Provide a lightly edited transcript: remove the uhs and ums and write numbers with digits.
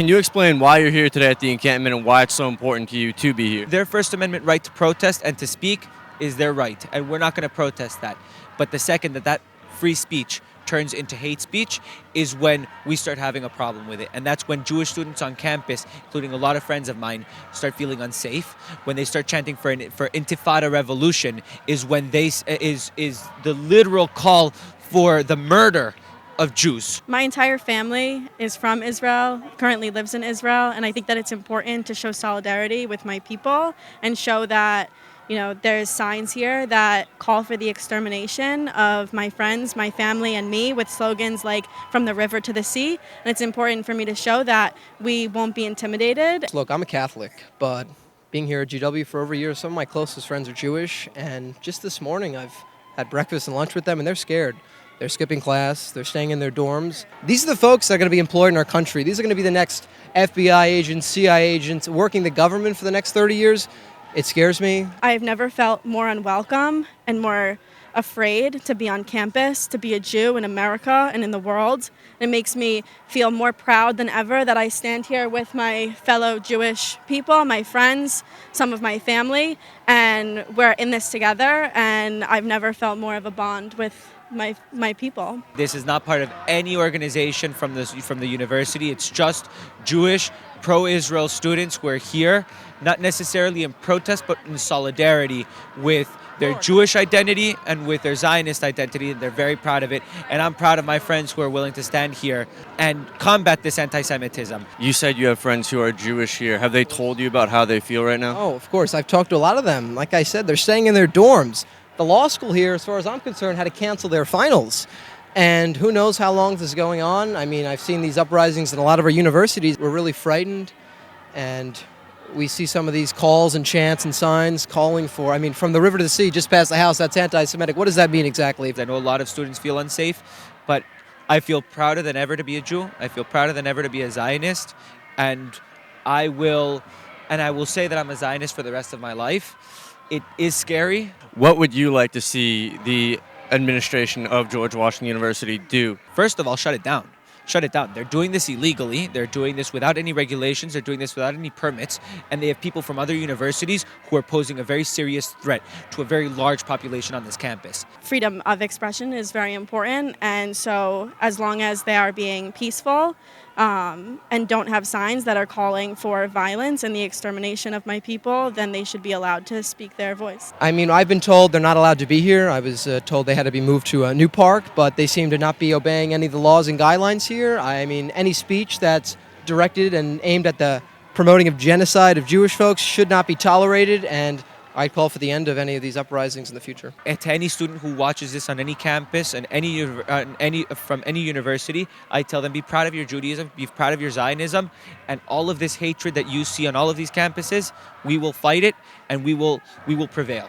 Can you explain why you're here today at the encampment and why it's so important to you to be here? Their First Amendment right to protest and to speak is their right, and we're not going to protest that. But the second that free speech turns into hate speech is when we start having a problem with it. And that's when Jewish students on campus, including a lot of friends of mine, start feeling unsafe. When they start chanting for intifada revolution is when is the literal call for the murder of Jews. My entire family is from Israel, currently lives in Israel, and I think that it's important to show solidarity with my people and show that there's signs here that call for the extermination of my friends, my family, and me with slogans like from the river to the sea. And it's important for me to show that we won't be intimidated. Look, I'm a Catholic, but being here at GW for over a year, some of my closest friends are Jewish. And just this morning, I've had breakfast and lunch with them, and they're scared. They're skipping class. They're staying in their dorms. These are the folks that are going to be employed in our country. These are going to be the next FBI agents, CIA agents, working the government for the next 30 years. It scares me. I've never felt more unwelcome and more afraid to be on campus, to be a Jew in America and in the world. It makes me feel more proud than ever that I stand here with my fellow Jewish people, my friends, some of my family, and we're in this together, and I've never felt more of a bond with my people. This is not part of any organization from the university. It's just Jewish pro-Israel students who are here, not necessarily in protest, but in solidarity with their Jewish identity and with their Zionist identity, and they're very proud of it. And I'm proud of my friends who are willing to stand here and combat this anti-Semitism. You said you have friends who are Jewish here. Have they told you about how they feel right now? Oh, of course. I've talked to a lot of them. Like I said, they're staying in their dorms. The law school here, as far as I'm concerned, had to cancel their finals. And who knows how long this is going on. I mean, I've seen these uprisings in a lot of our universities. We're really frightened, and we see some of these calls and chants and signs calling for, from the river to the sea, just past the house, that's anti-Semitic. What does that mean exactly? I know a lot of students feel unsafe, but I feel prouder than ever to be a Jew. I feel prouder than ever to be a Zionist, and I will say that I'm a Zionist for the rest of my life. It is scary. What would you like to see the administration of George Washington University do? First of all, shut it down. Shut it down. They're doing this illegally. They're doing this without any regulations. They're doing this without any permits. And they have people from other universities who are posing a very serious threat to a very large population on this campus. Freedom of expression is very important. And so as long as they are being peaceful and don't have signs that are calling for violence and the extermination of my people, then they should be allowed to speak their voice. I've been told they're not allowed to be here. I was told they had to be moved to a new park, but they seem to not be obeying any of the laws and guidelines here. Any speech that's directed and aimed at the promoting of genocide of Jewish folks should not be tolerated, and I'd call for the end of any of these uprisings in the future. And to any student who watches this on any campus and from any university, I tell them, be proud of your Judaism, be proud of your Zionism, and all of this hatred that you see on all of these campuses, we will fight it and we will prevail.